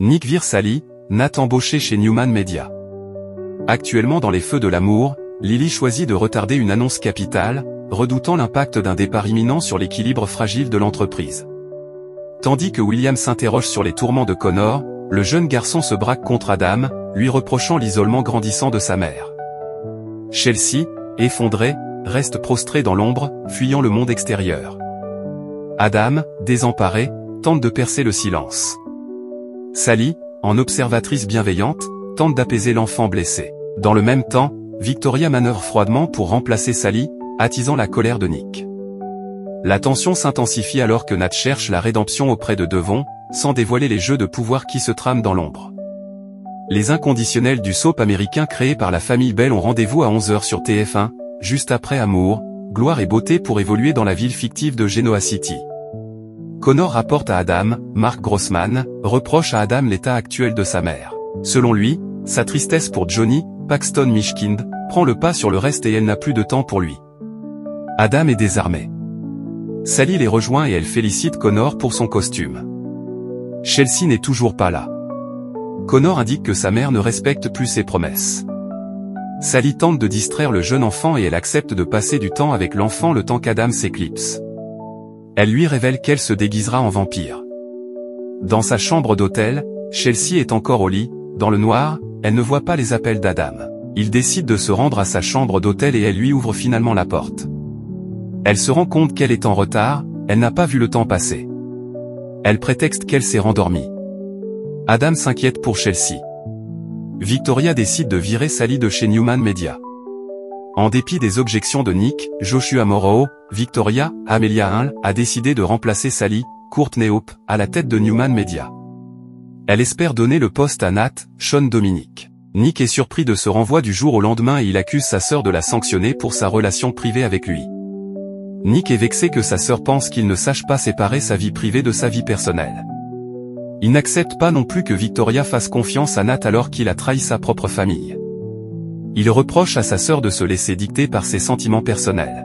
Nick vire Sally, Nat embauché chez Newman Media. Actuellement dans les feux de l'amour, Lily choisit de retarder une annonce capitale, redoutant l'impact d'un départ imminent sur l'équilibre fragile de l'entreprise. Tandis que William s'interroge sur les tourments de Connor, le jeune garçon se braque contre Adam, lui reprochant l'isolement grandissant de sa mère. Chelsea, effondrée, reste prostrée dans l'ombre, fuyant le monde extérieur. Adam, désemparé, tente de percer le silence. Sally, en observatrice bienveillante, tente d'apaiser l'enfant blessé. Dans le même temps, Victoria manœuvre froidement pour remplacer Sally, attisant la colère de Nick. La tension s'intensifie alors que Nat cherche la rédemption auprès de Devon, sans dévoiler les jeux de pouvoir qui se trament dans l'ombre. Les inconditionnels du soap américain créé par la famille Bell ont rendez-vous à 11h sur TF1, juste après Amour, Gloire et Beauté pour évoluer dans la ville fictive de Genoa City. Connor rapporte à Adam, Mark Grossman, reproche à Adam l'état actuel de sa mère. Selon lui, sa tristesse pour Johnny, Paxton Mishkind, prend le pas sur le reste et elle n'a plus de temps pour lui. Adam est désarmé. Sally les rejoint et elle félicite Connor pour son costume. Chelsea n'est toujours pas là. Connor indique que sa mère ne respecte plus ses promesses. Sally tente de distraire le jeune enfant et elle accepte de passer du temps avec l'enfant le temps qu'Adam s'éclipse. Elle lui révèle qu'elle se déguisera en vampire. Dans sa chambre d'hôtel, Chelsea est encore au lit, dans le noir, elle ne voit pas les appels d'Adam. Il décide de se rendre à sa chambre d'hôtel et elle lui ouvre finalement la porte. Elle se rend compte qu'elle est en retard, elle n'a pas vu le temps passer. Elle prétexte qu'elle s'est rendormie. Adam s'inquiète pour Chelsea. Victoria décide de virer Sally de chez Newman Media. En dépit des objections de Nick, Joshua Morrow, Victoria, Amelia Hall, a décidé de remplacer Sally, Courtney Hope, à la tête de Newman Media. Elle espère donner le poste à Nat, Sean Dominic. Nick est surpris de ce renvoi du jour au lendemain et il accuse sa sœur de la sanctionner pour sa relation privée avec lui. Nick est vexé que sa sœur pense qu'il ne sache pas séparer sa vie privée de sa vie personnelle. Il n'accepte pas non plus que Victoria fasse confiance à Nat alors qu'il a trahi sa propre famille. Il reproche à sa sœur de se laisser dicter par ses sentiments personnels.